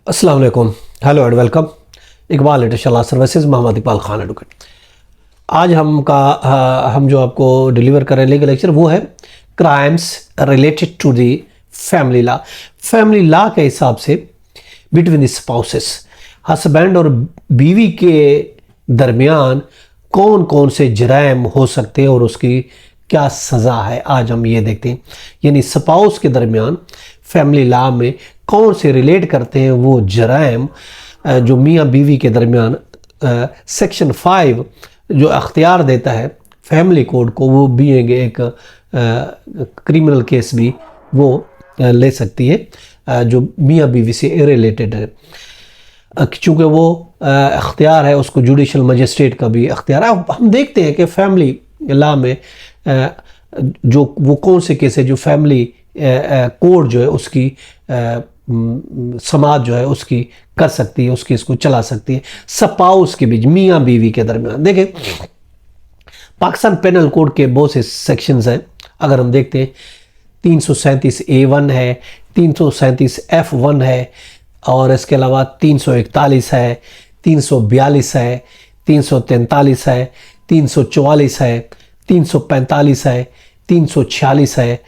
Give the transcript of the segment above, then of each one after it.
अस्सलाम वालेकुम, hello and welcome. Iqbal international services, Mohammad Iqbal Khan advocate. आज हम जो आपको डिलीवर कर रहे हैं लीगल लेक्चर वो है crimes related to the family law. Family law के हिसाब से बिटवीन द स्पाउसेस, हस्बैंड और बीवी के दरमियान कौन कौन से जराइम हो सकते हैं और उसकी क्या सज़ा है, आज हम ये देखते हैं। यानी स्पाउस के दरमियान फैमिली लॉ में कौन से रिलेट करते हैं वो जराइम जो मियाँ बीवी के दरमियान सेक्शन 5 जो अख्तियार देता है फैमिली कोड को, वो भी एक क्रिमिनल केस भी वो ले सकती है जो मियाँ बीवी से रिलेटेड है, क्योंकि वो अख्तियार है, उसको जुडिशल मजिस्ट्रेट का भी अख्तियार है। अब हम देखते हैं कि फैमिली लॉ में जो वो कौन से केस है जो फैमिली कोड जो है उसकी समाज जो है उसकी कर सकती है, उसकी इसको चला सकती है स्पाउस के बीच, मियाँ बीवी के दरमियान। देखें, पाकिस्तान पेनल कोड के बहुत से सेक्शंस हैं। अगर हम देखते हैं 337A1 है, 337F1 है, और इसके अलावा 341 है, 342 है, 343 है, 344 है, 345 है, 346 है,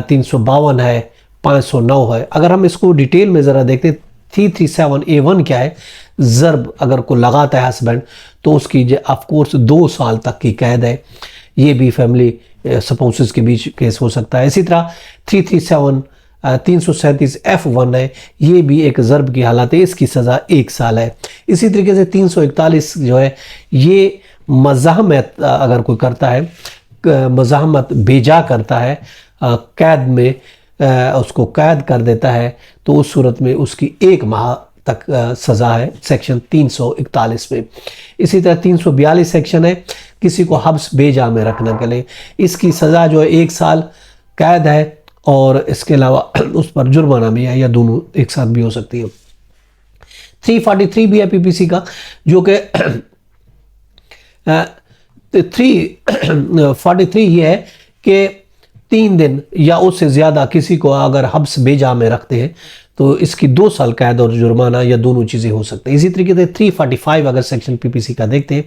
352 है, 509 है। अगर हम इसको डिटेल में ज़रा देखते हैं, 337A1 क्या है, ज़र्ब अगर को लगाता है हस्बैंड तो उसकी ऑफ कोर्स 2 साल तक की कैद है। ये भी फैमिली स्पाउसेस के बीच केस हो सकता है। इसी तरह 337F1 है, ये भी एक ज़र्ब की हालत है, इसकी सज़ा 1 साल है। इसी तरीके से 341 जो है ये मज़ाहमत अगर कोई करता है, मज़ाहमत बेजा करता है, कैद में उसको कैद कर देता है, तो उस सूरत में उसकी 1 माह तक सज़ा है सेक्शन 341 में। इसी तरह 342 सेक्शन है, किसी को हब्स बेजा में रखने के लिए, इसकी सज़ा जो है 1 साल कैद है, और इसके अलावा उस पर जुर्माना भी है, या दोनों एक साथ भी हो सकती है। 343 भी है पीपीसी का, जो कि 343 ये है कि 3 दिन या उससे ज़्यादा किसी को अगर हब्स बेजा में रखते हैं तो इसकी 2 साल कैद और जुर्माना या दोनों चीज़ें हो सकती हैं। इसी तरीके से 345 अगर सेक्शन पीपीसी का देखते हैं,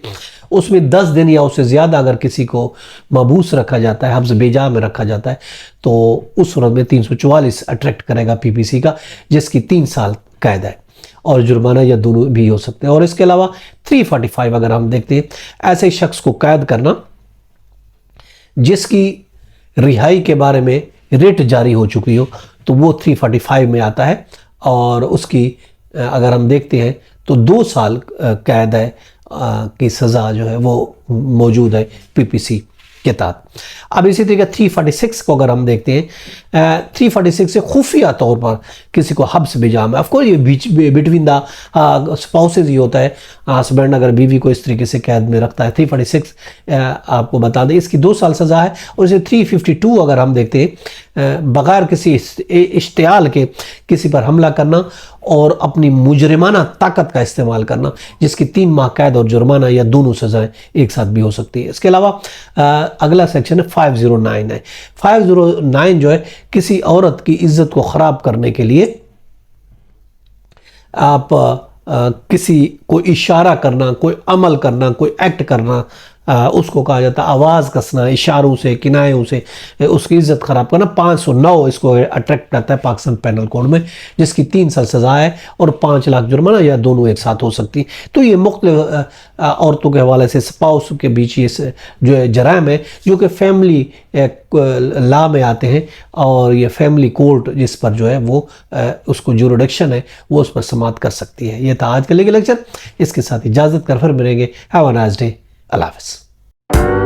उसमें 10 दिन या उससे ज़्यादा अगर किसी को मबूस रखा जाता है, हब्स बेजा में रखा जाता है, तो उस सूरत में 344 अट्रैक्ट करेगा पीपीसी का, जिसकी 3 साल कैद है और जुर्माना या दोनों भी हो सकते हैं। और इसके अलावा 345 अगर हम देखते हैं, ऐसे शख्स को कैद करना जिसकी रिहाई के बारे में रिट जारी हो चुकी हो, तो वो 345 में आता है, और उसकी अगर हम देखते हैं तो 2 साल कैद है की सज़ा जो है वो मौजूद है पीपीसी के तहत। अब इसी तरीके 346 को अगर हम देखते हैं, 346 से खुफिया तौर पर किसी को हब्स बेजा में, ऑफकोर्स ये बिटवीन द स्पाउसेज ही होता है, हस्बैंड अगर बीवी को इस तरीके से कैद में रखता है। 346 आपको बता दें इसकी 2 साल सज़ा है। और इसे 352 अगर हम देखते हैं, बगैर किसी इश्तियाल के किसी पर हमला करना और अपनी मुजरिमाना ताकत का इस्तेमाल करना, जिसकी 3 माह कैद और जुर्माना या दोनों सज़ाएं एक साथ भी हो सकती है। इसके अलावा अगला सेक्शन है 509 है। 509 जो है किसी औरत की इज्जत को ख़राब करने के लिए आप किसी को इशारा करना, कोई अमल करना, कोई एक्ट करना, उसको कहा जाता है आवाज़ कसना, इशारों से, किनायों से उसकी इज्जत ख़राब करना। 509 इसको अट्रैक्ट करता है पाकिस्तान पेनल कोड में, जिसकी 3 साल सज़ा है और 5 लाख जुर्माना या दोनों एक साथ हो सकती। तो ये मुख्तलिफ औरतों के हवाले से स्पाउस के बीच ये जो है जराइम है, जो कि फैमिली लॉ में आते हैं, और ये फैमिली कोर्ट जिस पर जो है वो उसको जुरिडिक्शन है वो उस पर समाअत कर सकती है। ये था आज के लीगल लेक्चर, इसके साथ इजाज़त कर फिर मिलेंगे। Have a nice day. अल्लाह हाफ़िज़।